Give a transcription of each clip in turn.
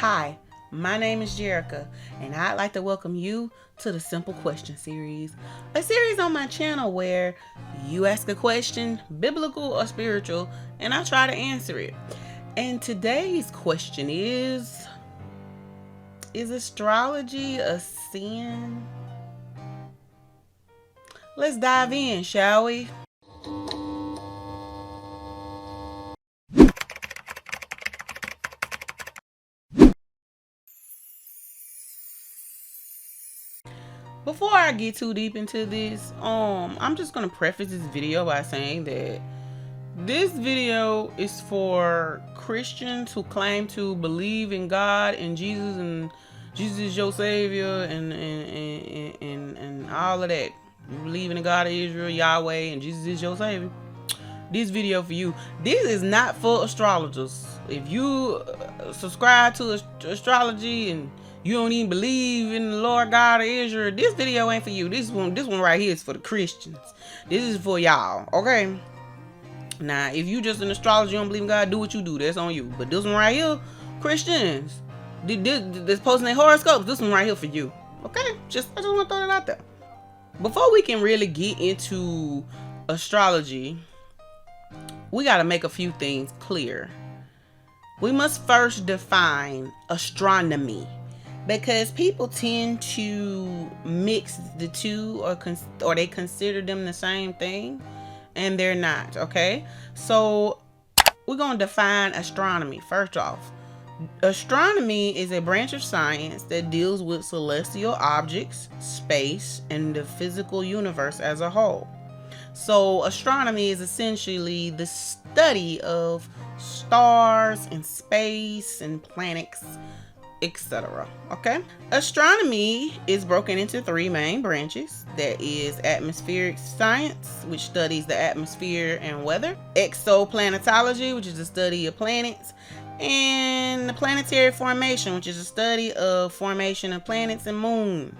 Hi, my name is Jerica, and I'd like to welcome you to the Simple Question series, a series on my channel where you ask a question, biblical or spiritual, and I try to answer it. And today's question is astrology a sin? Let's dive in, shall we? Before I get too deep into this, I'm just gonna preface this video by saying that this video is for Christians who claim to believe in God and Jesus is your savior and all of that. You believe in the God of Israel, Yahweh, and Jesus is your savior. This video for you. This is not for astrologers. If you subscribe to astrology and you don't even believe in the Lord God of Israel, this video ain't for you. This one right here is for the Christians. This is for y'all, okay? Now, if you just an astrologer, you don't believe in God, do what you do. That's on you. But this one right here, Christians, this posting their horoscopes, this one right here for you. Okay? I just want to throw that out there. Before we can really get into astrology, we got to make a few things clear. We must first define astronomy, because people tend to mix the two or they consider them the same thing, and they're not. Okay, so we're going to define astronomy. First off, astronomy is a branch of science that deals with celestial objects, space, and the physical universe as a whole. So astronomy is essentially the study of stars and space and planets, etc. Okay, astronomy is broken into three main branches. That is atmospheric science, which studies the atmosphere and weather; exoplanetology, which is the study of planets; and the planetary formation, which is the study of formation of planets and moons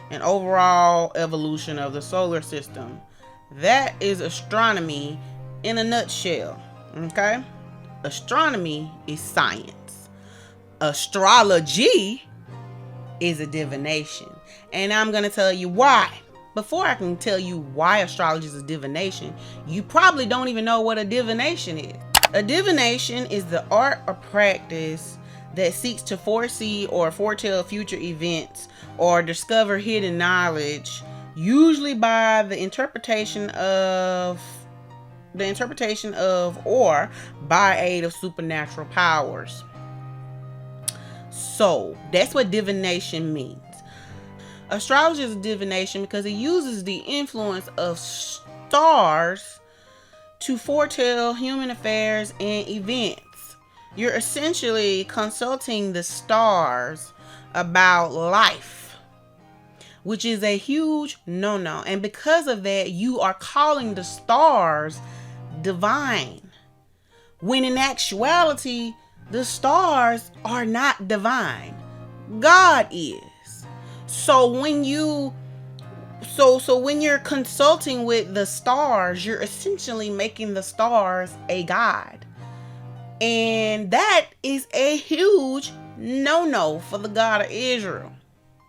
and overall evolution of the solar system. That is astronomy in a nutshell. Okay, astronomy is science. Astrology is a divination, and I'm going to tell you why. Before I can tell you why astrology is a divination, you probably don't even know what a divination is. A divination is the art or practice that seeks to foresee or foretell future events or discover hidden knowledge, usually by the interpretation of or by aid of supernatural powers. So that's what divination means. Astrology is a divination because it uses the influence of stars to foretell human affairs and events. You're essentially consulting the stars about life, which is a huge no-no. And because of that, you are calling the stars divine, when in actuality, the stars are not divine. God is. So when you're consulting with the stars, you're essentially making the stars a god. And that is a huge no-no for the God of Israel.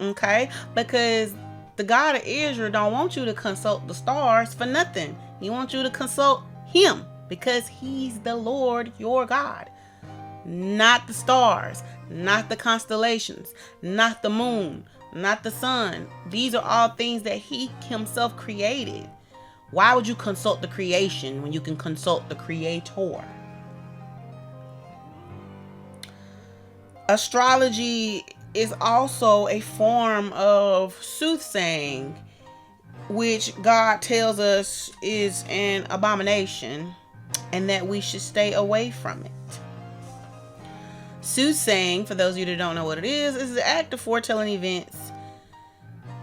Okay? Because the God of Israel don't want you to consult the stars for nothing. He wants you to consult him, because he's the Lord your God. Not the stars, not the constellations, not the moon, not the sun. These are all things that he himself created. Why would you consult the creation when you can consult the creator? Astrology is also a form of soothsaying, which God tells us is an abomination and that we should stay away from it. Soothsaying, for those of you that don't know what it is the act of foretelling events.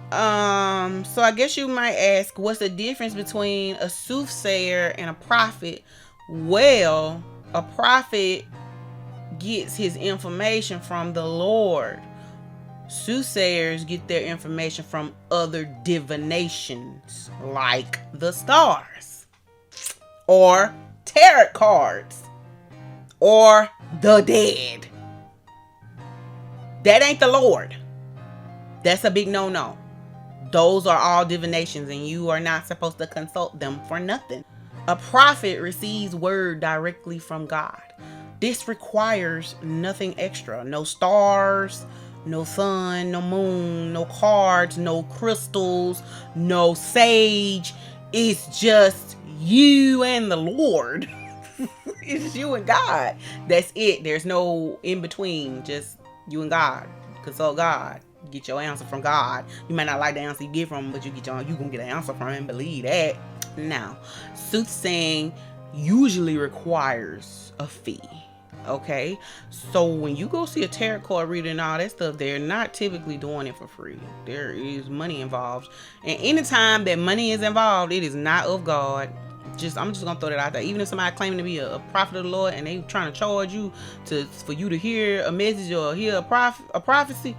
So I guess you might ask, what's the difference between a soothsayer and a prophet? Well, a prophet gets his information from the Lord. Soothsayers get their information from other divinations, like the stars, or tarot cards, or the dead. That ain't the Lord. That's a big no-no. Those are all divinations, and you are not supposed to consult them for nothing. A prophet receives word directly from God. This requires nothing extra. No stars, no sun, no moon, no cards, no crystals, no sage. It's just you and the Lord. It's you and God. That's it. There's no in between. Just you and God. Consult God. Get your answer from God. You might not like the answer you get from him, but you gonna get an answer from him. Believe that. Now, soothsaying usually requires a fee. Okay, so when you go see a tarot card reader and all that stuff, they're not typically doing it for free. There is money involved, and anytime that money is involved, it is not of God. I'm just gonna throw that out there. Even if somebody claiming to be a prophet of the Lord and they trying to charge you for you to hear a message or hear a prophecy,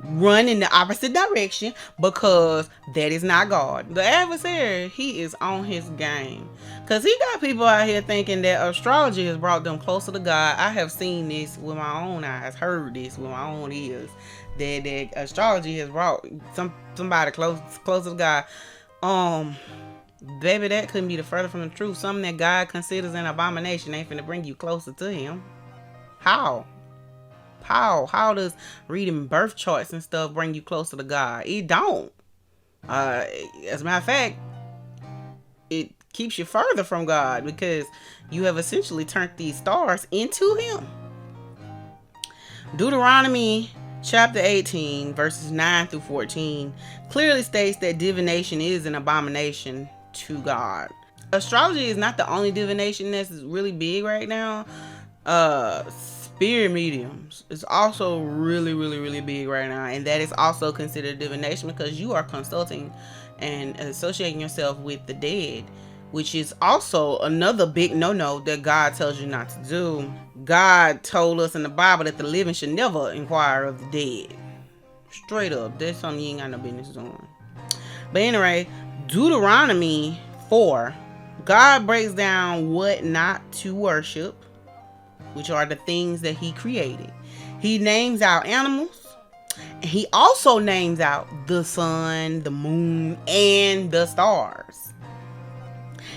run in the opposite direction, because that is not God. The adversary, he is on his game, because he got people out here thinking that astrology has brought them closer to God. I have seen this with my own eyes, heard this with my own ears, that astrology has brought somebody closer to God. Baby, that couldn't be the further from the truth. Something that God considers an abomination ain't finna bring you closer to him. How does reading birth charts and stuff bring you closer to God? It don't. As a matter of fact, it keeps you further from God, because you have essentially turned these stars into him. Deuteronomy chapter 18 verses 9 through 14 clearly states that divination is an abomination to God. Astrology is not the only divination that's really big right now. Spirit mediums is also really big right now, and that is also considered divination, because you are consulting and associating yourself with the dead, which is also another big no-no that God tells you not to do. God told us in the Bible that the living should never inquire of the dead. Straight up, that's something you ain't got no business doing. But anyway, Deuteronomy 4, God breaks down what not to worship, which are the things that he created. He names out animals. He also names out the sun, the moon, and the stars.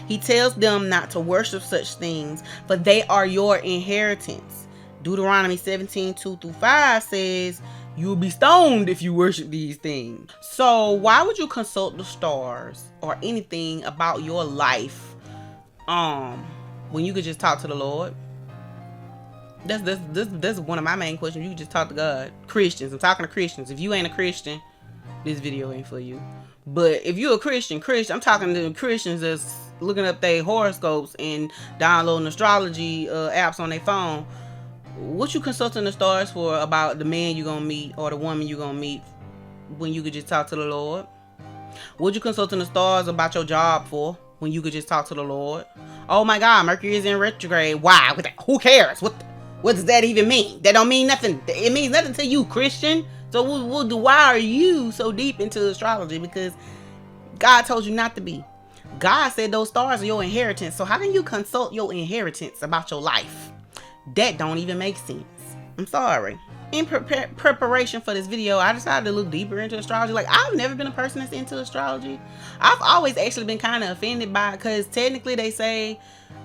He tells them not to worship such things, for they are your inheritance. Deuteronomy 17, 2 through 5 says, you will be stoned if you worship these things. So why would you consult the stars or anything about your life when you could just talk to the Lord? That's one of my main questions. You can just talk to God. Christians, I'm talking to Christians. If you ain't a Christian, this video ain't for you. But if you're a Christian, I'm talking to Christians that's looking up their horoscopes and downloading astrology apps on their phone. What you consulting the stars for about the man you're gonna meet or the woman you're gonna meet, when you could just talk to the Lord? What you consulting the stars about your job for, when you could just talk to the Lord? Oh my God, Mercury is in retrograde. Why? Who cares? What does that even mean? That don't mean nothing. It means nothing to you, Christian. So why are you so deep into astrology? Because God told you not to be. God said those stars are your inheritance. So how can you consult your inheritance about your life? That don't even make sense. I'm sorry. In preparation for this video, I decided to look deeper into astrology. Like, I've never been a person that's into astrology. I've always actually been kind of offended by it, because technically they say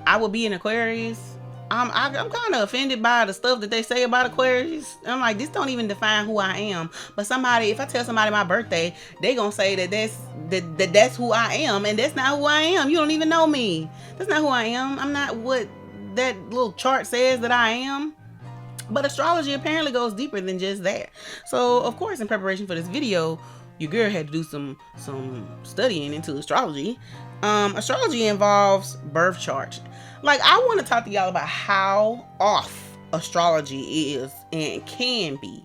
I would be an Aquarius. I'm kind of offended by the stuff that they say about Aquarius. I'm like, this don't even define who I am. But if I tell somebody my birthday, they gonna say that that's who I am, and that's not who I am. You don't even know me. That's not who I am. I'm not what that little chart says that I am. But astrology apparently goes deeper than just that. So of course, in preparation for this video, your girl had to do some studying into astrology. Astrology involves birth charts. Like, I want to talk to y'all about how off astrology is and can be.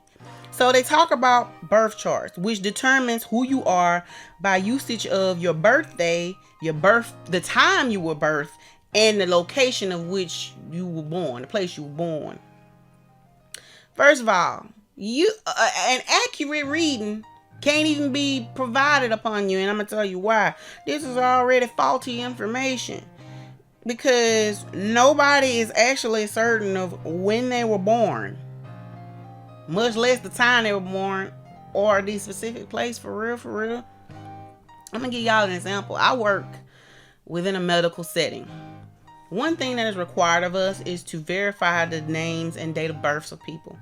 So they talk about birth charts, which determines who you are by usage of your birthday, the time you were birthed, and the location of which you were born, the place you were born. First of all, an accurate reading can't even be provided upon you, and I'm gonna tell you why. This is already faulty information, because nobody is actually certain of when they were born. much less the time they were born or the specific place. For real, for real. I'm gonna give y'all an example. I work within a medical setting. One thing that is required of us is to verify the names and date of births of people.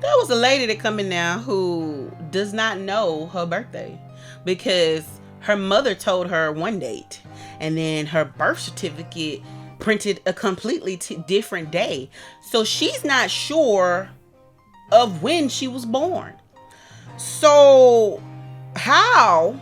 There was a lady that come in now who does not know her birthday because her mother told her one date and then her birth certificate printed a completely different day. So she's not sure of when she was born. So how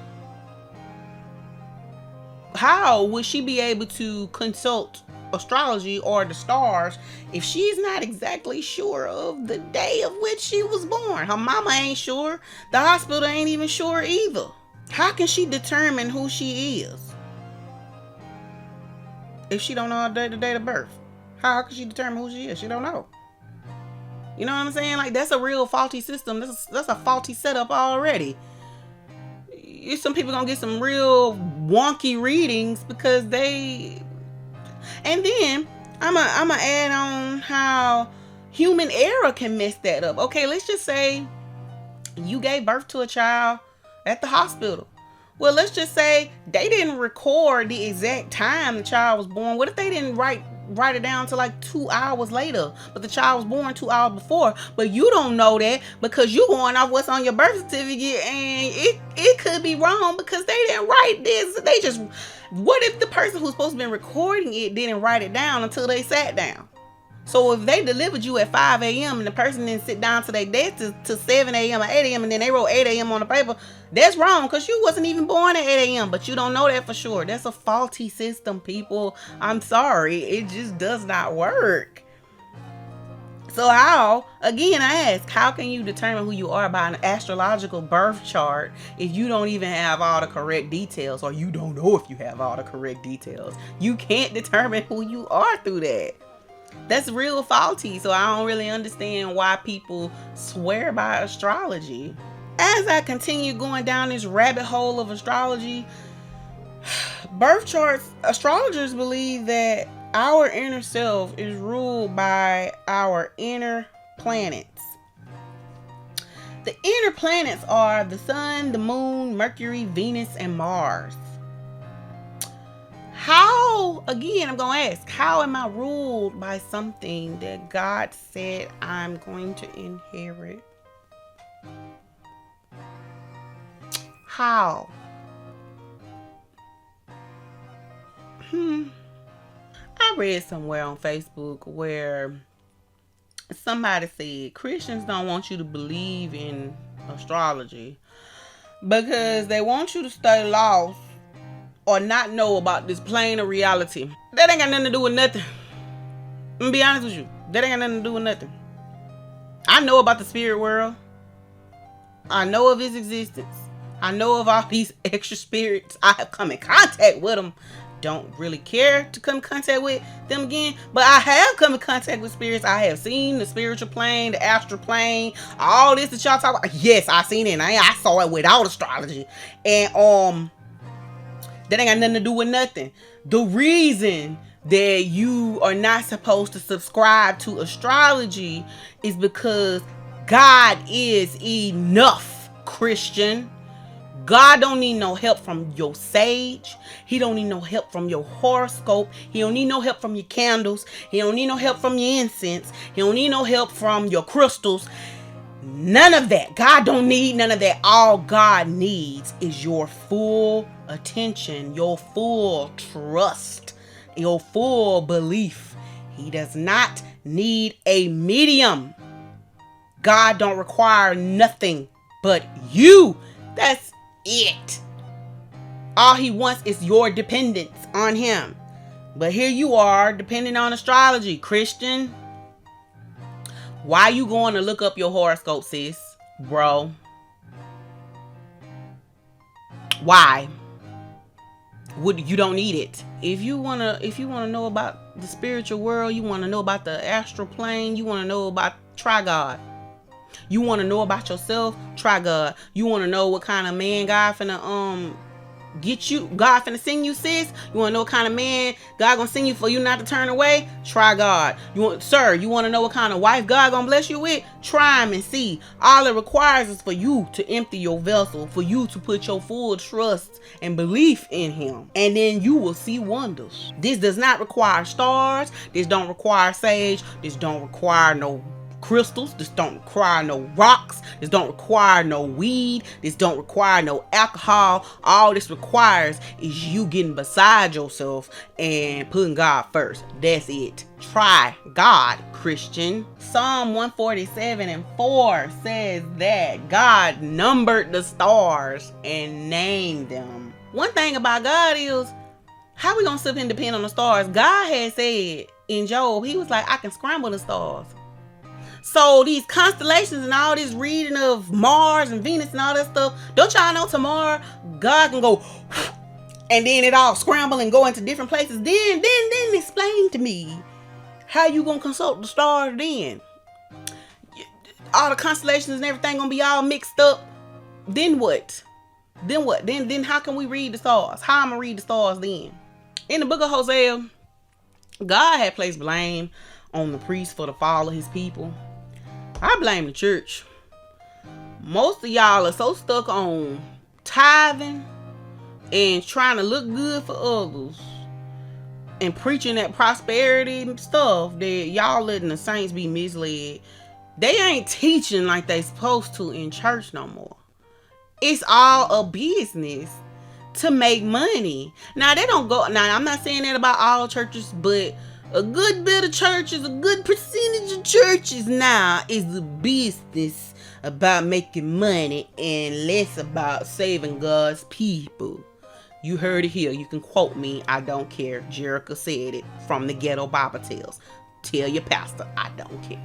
would she be able to consult astrology or the stars if she's not exactly sure of the day of which she was born? Her mama ain't sure. The hospital ain't even sure either. How can she determine who she is if she don't know the date of birth? How can she determine who she is? She don't know. You know what I'm saying? Like, that's a real faulty system. That's a faulty setup already. Some people gonna get some real wonky readings because they. And then I'ma add on how human error can mess that up. Okay, let's just say you gave birth to a child at the hospital. Well, let's just say they didn't record the exact time the child was born. What if they didn't write it down to like 2 hours later, but the child was born 2 hours before? But you don't know that because you going off what's on your birth certificate, and it could be wrong because they didn't write this. They just, what if the person who's supposed to be recording it didn't write it down until they sat down? So if they delivered you at 5 a.m. and the person didn't sit down to their desk to 7 a.m. or 8 a.m. and then they wrote 8 a.m. on the paper, that's wrong because you wasn't even born at 8 a.m. But you don't know that for sure. That's a faulty system, people. I'm sorry. It just does not work. So how, again, I ask, how can you determine who you are by an astrological birth chart if you don't even have all the correct details, or you don't know if you have all the correct details? You can't determine who you are through that. That's real faulty. So I don't really understand why people swear by astrology. As I continue going down this rabbit hole of astrology, birth charts, astrologers believe that our inner self is ruled by our inner planets. The inner planets are the sun, the moon, Mercury, Venus, and Mars. How, again, I'm going to ask, how am I ruled by something that God said I'm going to inherit? How? I read somewhere on Facebook where somebody said Christians don't want you to believe in astrology because they want you to stay lost or not know about this plane of reality. That ain't got nothing to do with nothing. I'm gonna be honest with you. That ain't got nothing to do with nothing. I know about the spirit world. I know of its existence. I know of all these extra spirits. I have come in contact with them. Don't really care to come in contact with them again, but I have come in contact with spirits. I have seen the spiritual plane, the astral plane, all this that y'all talk about. Yes, I seen it. And I saw it without astrology. And that ain't got nothing to do with nothing. The reason that you are not supposed to subscribe to astrology is because God is enough, Christian. God don't need no help from your sage. He don't need no help from your horoscope. He don't need no help from your candles. He don't need no help from your incense. He don't need no help from your crystals. None of that. God don't need none of that. All God needs is your full attention, your full trust, your full belief. He does not need a medium. God don't require nothing but you. That's it. All he wants is your dependence on him. But here you are depending on astrology, Christian. Why you going to look up your horoscope, sis, bro? Why? You don't need it. If you wanna know about the spiritual world, you wanna know about the astral plane, you wanna know about, try God. You wanna know about yourself, try God. You wanna know what kind of man God finna get you, God finna send you, sis. You wanna know what kind of man God gonna send you for you not to turn away? Try God. You wanna know what kind of wife God gonna bless you with? Try him and see. All it requires is for you to empty your vessel, for you to put your full trust and belief in him, and then you will see wonders. This does not require stars. This don't require sage. This don't require no crystals. This don't require no rocks. This don't require no weed. This don't require no alcohol. All this requires is you getting beside yourself and putting God first. That's it. Try God, Christian. Psalm 147:4 says that God numbered the stars and named them. One thing about God is, how we gonna sit and depend on the stars? God had said in Job, he was like, I can scramble the stars. So these constellations and all this reading of Mars and Venus and all that stuff, don't y'all know tomorrow God can go and then it all scramble and go into different places? Then explain to me how you gonna consult the stars then? All the constellations and everything gonna be all mixed up. Then what? Then how can we read the stars? How I'm gonna read the stars then? In the book of Hosea, God had placed blame on the priest for the fall of his people. I blame the church. Most of y'all are so stuck on tithing and trying to look good for others and preaching that prosperity stuff that y'all letting the saints be misled. They ain't teaching like they supposed to in church no more. It's all a business to make money. Now they don't go. Now I'm not saying that about all churches, but a good bit of churches, a good percentage of churches now is a business about making money and less about saving God's people. You heard it here. You can quote me. I don't care. Jerica said it from the Ghetto Bible Tales. Tell your pastor I don't care.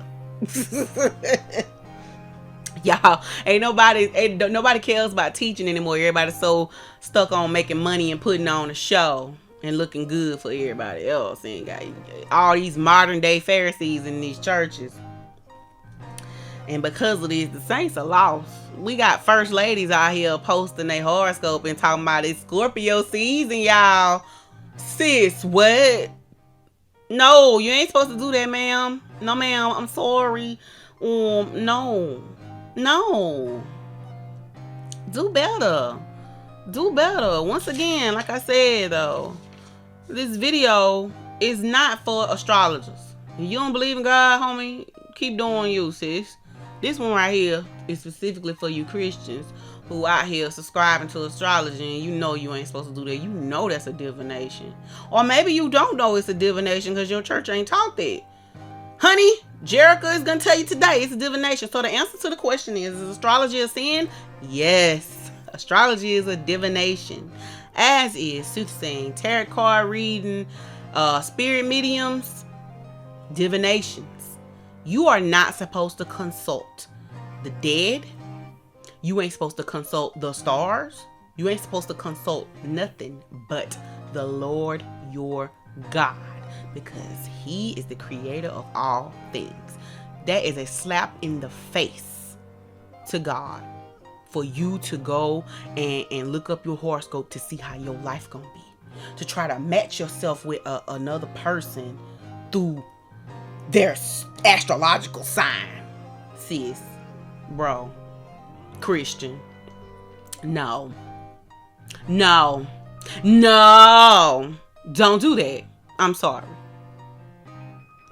Y'all, nobody cares about teaching anymore. Everybody's so stuck on making money and putting on a show and looking good for everybody else. And got all these modern day Pharisees in these churches. And because of this, the saints are lost. We got first ladies out here posting their horoscope and talking about it's Scorpio season, y'all. Sis, what? No, you ain't supposed to do that, ma'am. No, ma'am, I'm sorry. No. Do better. Once again, like I said though, this video is not for astrologers. If you don't believe in God, homie, keep doing you, sis. This one right here is specifically for you Christians who out here subscribing to astrology and you know you ain't supposed to do that. You know that's a divination. Or maybe you don't know it's a divination because your church ain't taught that. Honey, Jerica is going to tell you today it's a divination. So the answer to the question is astrology a sin? Yes. Astrology is a divination. As is soothsaying, tarot card reading, spirit mediums, divinations. You are not supposed to consult the dead. You ain't supposed to consult the stars. You ain't supposed to consult nothing but the Lord your God, because he is the creator of all things. That is a slap in the face to God for you to go and look up your horoscope to see how your life gonna be, to try to match yourself with another person through their astrological sign. Sis, bro, Christian, no, don't do that. I'm sorry.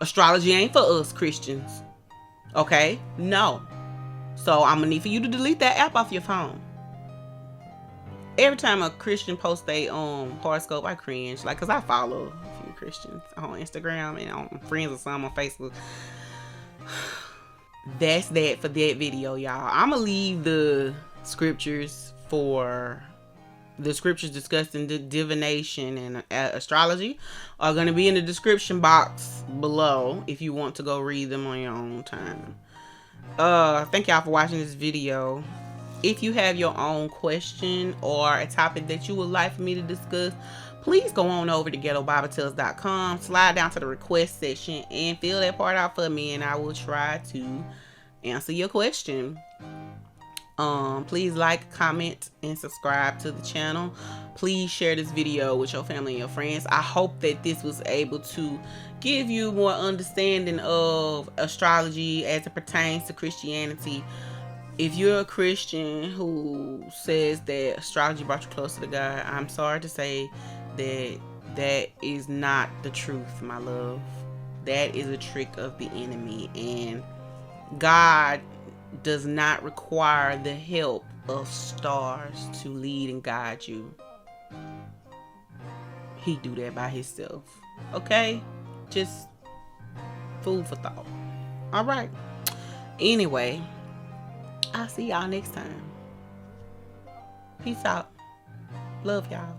Astrology ain't for us Christians. Okay? No. So I'm gonna need for you to delete that app off your phone. Every time a Christian posts a horoscope, I cringe. Like, cause I follow a few Christians on Instagram and I'm friends with some on Facebook. That's that for that video, y'all. I'm gonna leave the scriptures discussing the divination and astrology are going to be in the description box below if you want to go read them on your own time. Thank y'all for watching this video. If you have your own question or a topic that you would like for me to discuss, please go on over to ghettobibletales.com, slide down to the request section and fill that part out for me and I will try to answer your question. Please like, comment, and subscribe to the channel. Please share this video with your family and your friends. I hope that this was able to give you more understanding of astrology as it pertains to Christianity. If you're a Christian who says that astrology brought you closer to God, I'm sorry to say that that is not the truth, my love. That is a trick of the enemy, and God does not require the help of stars to lead and guide you. He do that by himself. Okay? Just food for thought. All right. Anyway, I'll see y'all next time. Peace out. Love y'all.